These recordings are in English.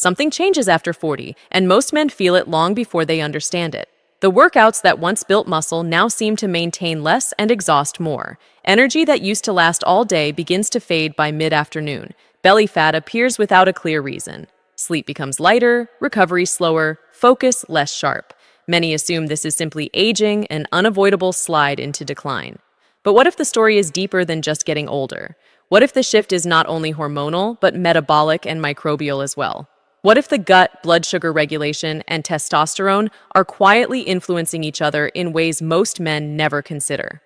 Something changes after 40, and most men feel it long before they understand it. The workouts that once built muscle now seem to maintain less and exhaust more. Energy that used to last all day begins to fade by mid-afternoon. Belly fat appears without a clear reason. Sleep becomes lighter, recovery slower, focus less sharp. Many assume this is simply aging, an unavoidable slide into decline. But what if the story is deeper than just getting older? What if the shift is not only hormonal, but metabolic and microbial as well? What if the gut, blood sugar regulation, and testosterone are quietly influencing each other in ways most men never consider?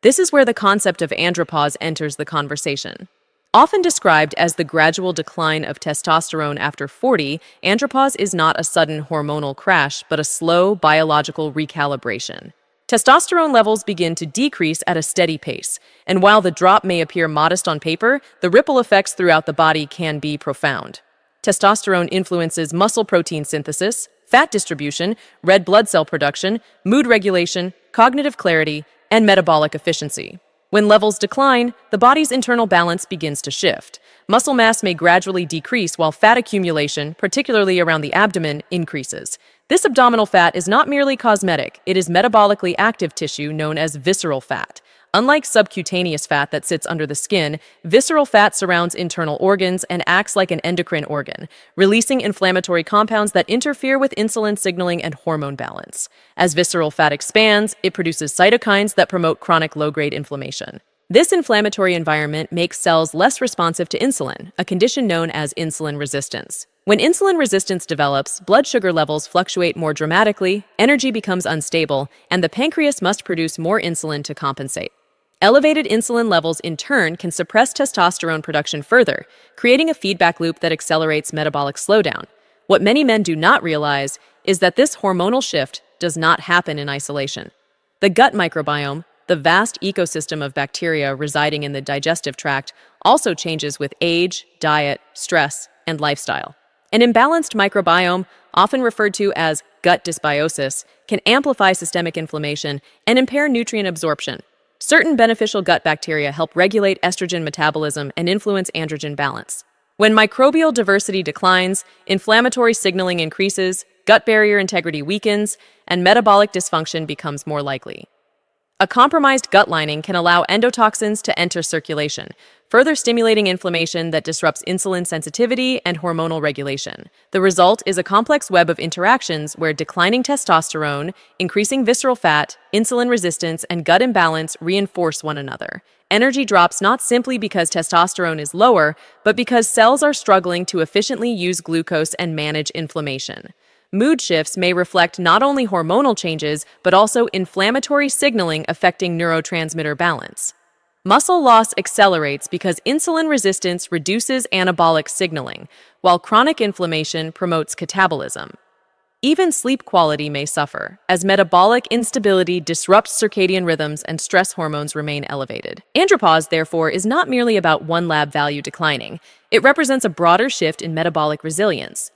This is where the concept of andropause enters the conversation. Often described as the gradual decline of testosterone after 40, andropause is not a sudden hormonal crash, but a slow biological recalibration. Testosterone levels begin to decrease at a steady pace, and while the drop may appear modest on paper, the ripple effects throughout the body can be profound. Testosterone influences muscle protein synthesis, fat distribution, red blood cell production, mood regulation, cognitive clarity, and metabolic efficiency. When levels decline, the body's internal balance begins to shift. Muscle mass may gradually decrease while fat accumulation, particularly around the abdomen, increases. This abdominal fat is not merely cosmetic, it is metabolically active tissue known as visceral fat. Unlike subcutaneous fat that sits under the skin, visceral fat surrounds internal organs and acts like an endocrine organ, releasing inflammatory compounds that interfere with insulin signaling and hormone balance. As visceral fat expands, it produces cytokines that promote chronic low-grade inflammation. This inflammatory environment makes cells less responsive to insulin, a condition known as insulin resistance. When insulin resistance develops, blood sugar levels fluctuate more dramatically, energy becomes unstable, and the pancreas must produce more insulin to compensate. Elevated insulin levels in turn can suppress testosterone production further, creating a feedback loop that accelerates metabolic slowdown. What many men do not realize is that this hormonal shift does not happen in isolation. The gut microbiome, the vast ecosystem of bacteria residing in the digestive tract, also changes with age, diet, stress, and lifestyle. An imbalanced microbiome, often referred to as gut dysbiosis, can amplify systemic inflammation and impair nutrient absorption. Certain beneficial gut bacteria help regulate estrogen metabolism and influence androgen balance. When microbial diversity declines, inflammatory signaling increases, gut barrier integrity weakens, and metabolic dysfunction becomes more likely. A compromised gut lining can allow endotoxins to enter circulation, further stimulating inflammation that disrupts insulin sensitivity and hormonal regulation. The result is a complex web of interactions where declining testosterone, increasing visceral fat, insulin resistance, and gut imbalance reinforce one another. Energy drops not simply because testosterone is lower, but because cells are struggling to efficiently use glucose and manage inflammation. Mood shifts may reflect not only hormonal changes, but also inflammatory signaling affecting neurotransmitter balance. Muscle loss accelerates because insulin resistance reduces anabolic signaling, while chronic inflammation promotes catabolism. Even sleep quality may suffer, as metabolic instability disrupts circadian rhythms and stress hormones remain elevated. Andropause, therefore, is not merely about one lab value declining. It represents a broader shift in metabolic resilience.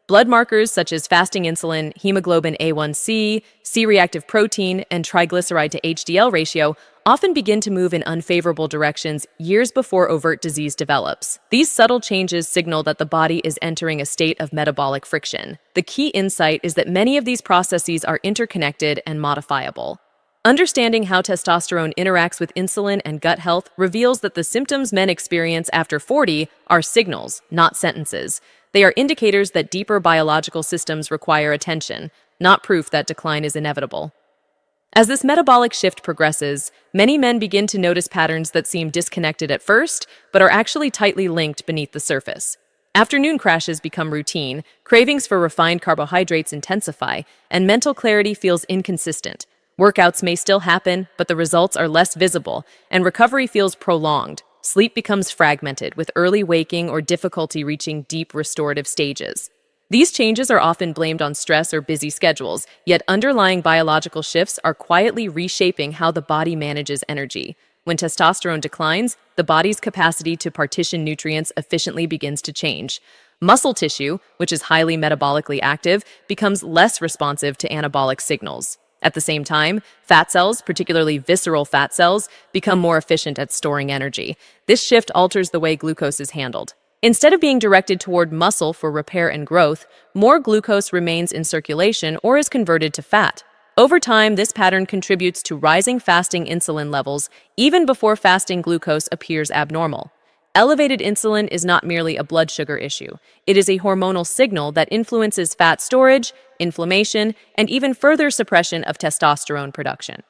Blood markers such as fasting insulin, hemoglobin A1C, C-reactive protein, and triglyceride to HDL ratio often begin to move in unfavorable directions years before overt disease develops. These subtle changes signal that the body is entering a state of metabolic friction. The key insight is that many of these processes are interconnected and modifiable. Understanding how testosterone interacts with insulin and gut health reveals that the symptoms men experience after 40 are signals, not sentences. They are indicators that deeper biological systems require attention, not proof that decline is inevitable. As this metabolic shift progresses, many men begin to notice patterns that seem disconnected at first, but are actually tightly linked beneath the surface. Afternoon crashes become routine, cravings for refined carbohydrates intensify, and mental clarity feels inconsistent. Workouts may still happen, but the results are less visible, and recovery feels prolonged. Sleep becomes fragmented, with early waking or difficulty reaching deep restorative stages. These changes are often blamed on stress or busy schedules, yet underlying biological shifts are quietly reshaping how the body manages energy. When testosterone declines, the body's capacity to partition nutrients efficiently begins to change. Muscle tissue, which is highly metabolically active, becomes less responsive to anabolic signals. At the same time, fat cells, particularly visceral fat cells, become more efficient at storing energy. This shift alters the way glucose is handled. Instead of being directed toward muscle for repair and growth, more glucose remains in circulation or is converted to fat. Over time, this pattern contributes to rising fasting insulin levels even before fasting glucose appears abnormal. Elevated insulin is not merely a blood sugar issue. It is a hormonal signal that influences fat storage, inflammation, and even further suppression of testosterone production.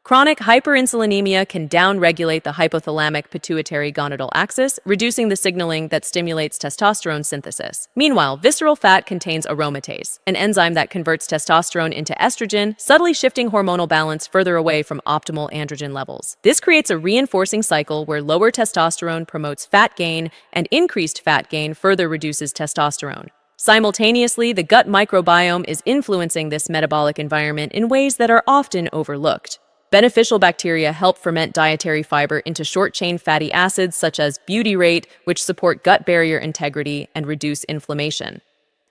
Chronic hyperinsulinemia can downregulate the hypothalamic pituitary gonadal axis, reducing the signaling that stimulates testosterone synthesis. Meanwhile, visceral fat contains aromatase, an enzyme that converts testosterone into estrogen, subtly shifting hormonal balance further away from optimal androgen levels. This creates a reinforcing cycle where lower testosterone promotes fat gain and increased fat gain further reduces testosterone. Simultaneously, the gut microbiome is influencing this metabolic environment in ways that are often overlooked. Beneficial bacteria help ferment dietary fiber into short-chain fatty acids such as butyrate, which support gut barrier integrity and reduce inflammation.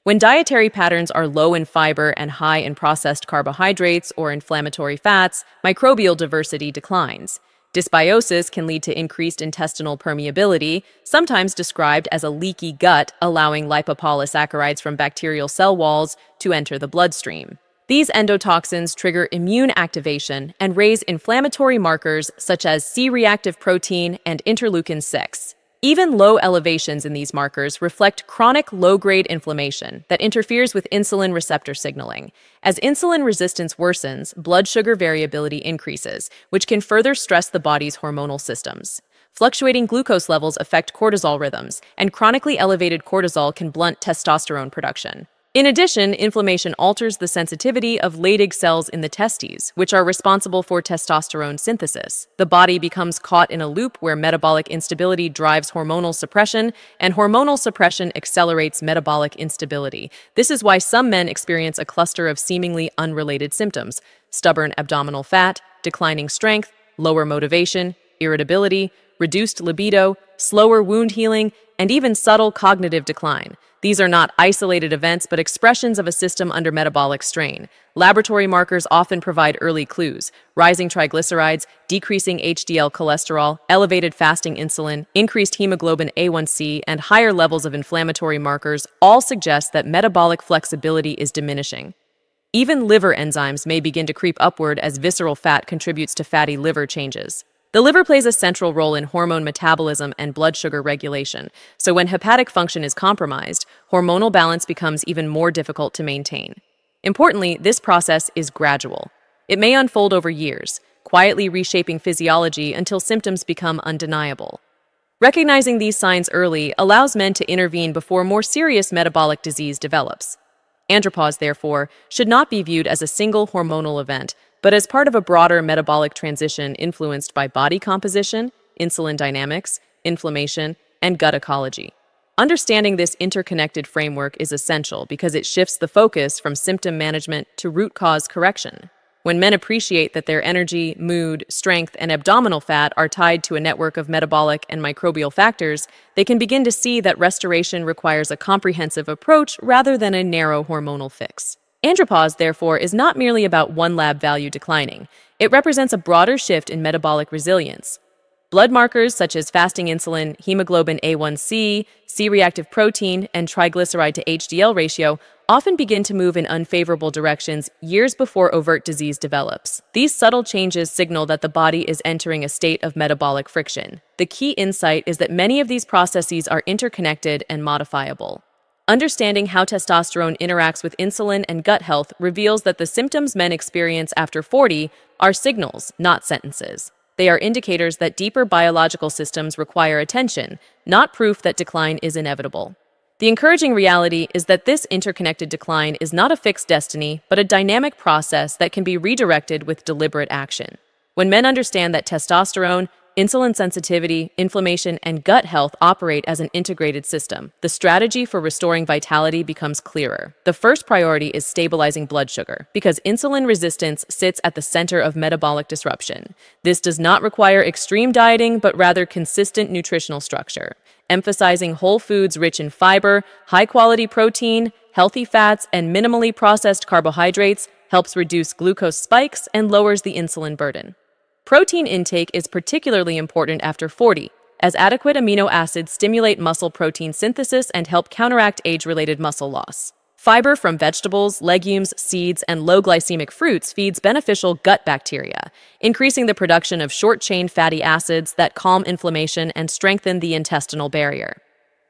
When dietary patterns are low in fiber and high in processed carbohydrates or inflammatory fats, microbial diversity declines. Dysbiosis can lead to increased intestinal permeability, sometimes described as a leaky gut, allowing lipopolysaccharides from bacterial cell walls to enter the bloodstream. These endotoxins trigger immune activation and raise inflammatory markers such as C-reactive protein and interleukin-6. Even low elevations in these markers reflect chronic low-grade inflammation that interferes with insulin receptor signaling. As insulin resistance worsens, blood sugar variability increases, which can further stress the body's hormonal systems. Fluctuating glucose levels affect cortisol rhythms, and chronically elevated cortisol can blunt testosterone production. In addition, inflammation alters the sensitivity of Leydig cells in the testes, which are responsible for testosterone synthesis. The body becomes caught in a loop where metabolic instability drives hormonal suppression, and hormonal suppression accelerates metabolic instability. This is why some men experience a cluster of seemingly unrelated symptoms: stubborn abdominal fat, declining strength, lower motivation, irritability, reduced libido, slower wound healing, and even subtle cognitive decline. These are not isolated events, but expressions of a system under metabolic strain. Laboratory markers often provide early clues: rising triglycerides, decreasing HDL cholesterol, elevated fasting insulin, increased hemoglobin A1C, and higher levels of inflammatory markers all suggest that metabolic flexibility is diminishing. Even liver enzymes may begin to creep upward as visceral fat contributes to fatty liver changes. The liver plays a central role in hormone metabolism and blood sugar regulation, so when hepatic function is compromised, hormonal balance becomes even more difficult to maintain. Importantly, this process is gradual. It may unfold over years, quietly reshaping physiology until symptoms become undeniable. Recognizing these signs early allows men to intervene before more serious metabolic disease develops. Andropause, therefore, should not be viewed as a single hormonal event, but as part of a broader metabolic transition influenced by body composition, insulin dynamics, inflammation, and gut ecology. Understanding this interconnected framework is essential because it shifts the focus from symptom management to root cause correction. When men appreciate that their energy, mood, strength, and abdominal fat are tied to a network of metabolic and microbial factors, they can begin to see that restoration requires a comprehensive approach rather than a narrow hormonal fix. Andropause, therefore, is not merely about one lab value declining. It represents a broader shift in metabolic resilience. Blood markers such as fasting insulin, hemoglobin A1C, C-reactive protein, and triglyceride to HDL ratio often begin to move in unfavorable directions years before overt disease develops. These subtle changes signal that the body is entering a state of metabolic friction. The key insight is that many of these processes are interconnected and modifiable. Understanding how testosterone interacts with insulin and gut health reveals that the symptoms men experience after 40 are signals, not sentences. They are indicators that deeper biological systems require attention, not proof that decline is inevitable. The encouraging reality is that this interconnected decline is not a fixed destiny, but a dynamic process that can be redirected with deliberate action. When men understand that testosterone, insulin sensitivity, inflammation, and gut health operate as an integrated system, the strategy for restoring vitality becomes clearer. The first priority is stabilizing blood sugar, because insulin resistance sits at the center of metabolic disruption. This does not require extreme dieting, but rather consistent nutritional structure, emphasizing whole foods rich in fiber, high-quality protein, healthy fats, and minimally processed carbohydrates helps reduce glucose spikes and lowers the insulin burden. Protein intake is particularly important after 40, as adequate amino acids stimulate muscle protein synthesis and help counteract age-related muscle loss. Fiber from vegetables, legumes, seeds, and low-glycemic fruits feeds beneficial gut bacteria, increasing the production of short-chain fatty acids that calm inflammation and strengthen the intestinal barrier.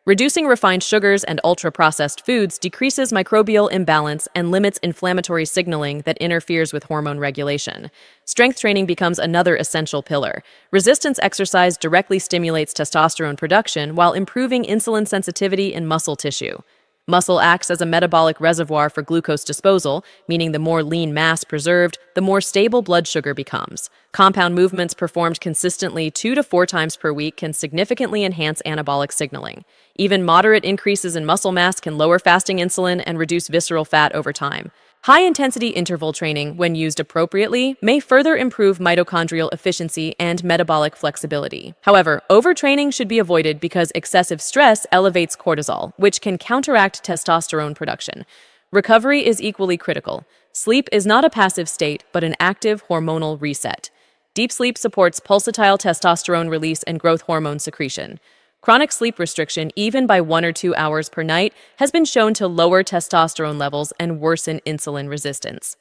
Reducing refined sugars and ultra-processed foods decreases microbial imbalance and limits inflammatory signaling that interferes with hormone regulation. Strength training becomes another essential pillar. Resistance exercise directly stimulates testosterone production while improving insulin sensitivity in muscle tissue. Muscle acts as a metabolic reservoir for glucose disposal, meaning the more lean mass preserved, the more stable blood sugar becomes. Compound movements performed consistently 2 to 4 times per week can significantly enhance anabolic signaling. Even moderate increases in muscle mass can lower fasting insulin and reduce visceral fat over time. High-intensity interval training, when used appropriately, may further improve mitochondrial efficiency and metabolic flexibility. However, overtraining should be avoided because excessive stress elevates cortisol, which can counteract testosterone production. Recovery is equally critical. Sleep is not a passive state, but an active hormonal reset. Deep sleep supports pulsatile testosterone release and growth hormone secretion. Chronic sleep restriction, even by 1 or 2 hours per night, has been shown to lower testosterone levels and worsen insulin resistance.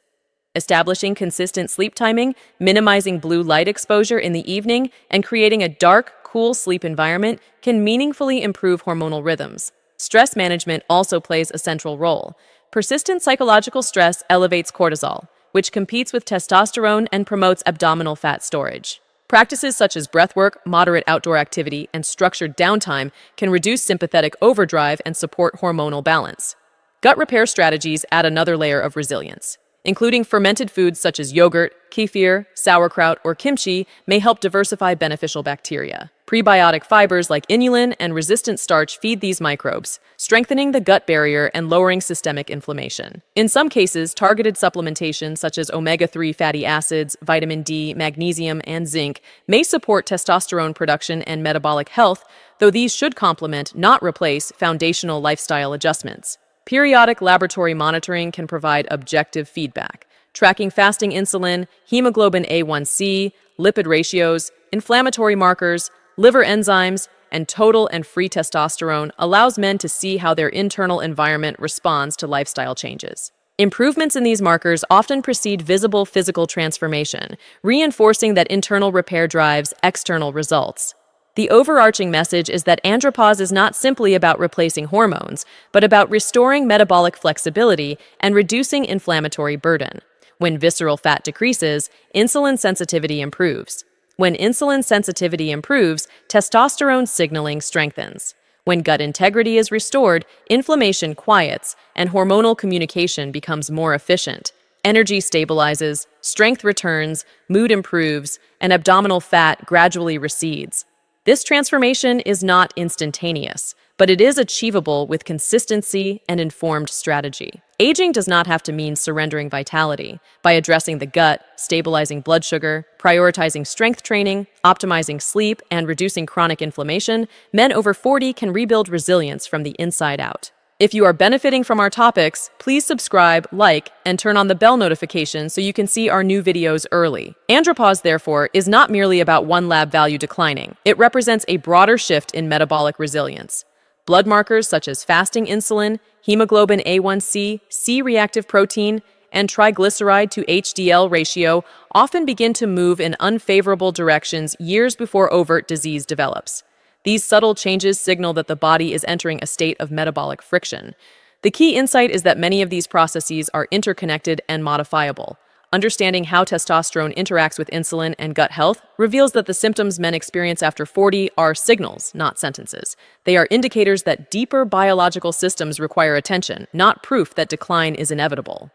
Establishing consistent sleep timing, minimizing blue light exposure in the evening, and creating a dark, cool sleep environment can meaningfully improve hormonal rhythms. Stress management also plays a central role. Persistent psychological stress elevates cortisol, which competes with testosterone and promotes abdominal fat storage. Practices such as breathwork, moderate outdoor activity, and structured downtime can reduce sympathetic overdrive and support hormonal balance. Gut repair strategies add another layer of resilience. Including fermented foods such as yogurt, kefir, sauerkraut, or kimchi may help diversify beneficial bacteria. Prebiotic fibers like inulin and resistant starch feed these microbes, strengthening the gut barrier and lowering systemic inflammation. In some cases, targeted supplementation such as omega-3 fatty acids, vitamin D, magnesium, and zinc may support testosterone production and metabolic health, though these should complement, not replace, foundational lifestyle adjustments. Periodic laboratory monitoring can provide objective feedback, tracking fasting insulin, hemoglobin A1C, lipid ratios, inflammatory markers, liver enzymes, and total and free testosterone allows men to see how their internal environment responds to lifestyle changes. Improvements in these markers often precede visible physical transformation, reinforcing that internal repair drives external results. The overarching message is that andropause is not simply about replacing hormones, but about restoring metabolic flexibility and reducing inflammatory burden. When visceral fat decreases, insulin sensitivity improves. When insulin sensitivity improves, testosterone signaling strengthens. When gut integrity is restored, inflammation quiets, and hormonal communication becomes more efficient. Energy stabilizes, strength returns, mood improves, and abdominal fat gradually recedes. This transformation is not instantaneous, but it is achievable with consistency and informed strategy. Aging does not have to mean surrendering vitality. By addressing the gut, stabilizing blood sugar, prioritizing strength training, optimizing sleep, and reducing chronic inflammation, men over 40 can rebuild resilience from the inside out. If you are benefiting from our topics, please subscribe, like, and turn on the bell notification so you can see our new videos early. Andropause, therefore, is not merely about one lab value declining. It represents a broader shift in metabolic resilience. Blood markers such as fasting insulin, hemoglobin A1C, C-reactive protein, and triglyceride to HDL ratio often begin to move in unfavorable directions years before overt disease develops. These subtle changes signal that the body is entering a state of metabolic friction. The key insight is that many of these processes are interconnected and modifiable. Understanding how testosterone interacts with insulin and gut health reveals that the symptoms men experience after 40 are signals, not sentences. They are indicators that deeper biological systems require attention, not proof that decline is inevitable.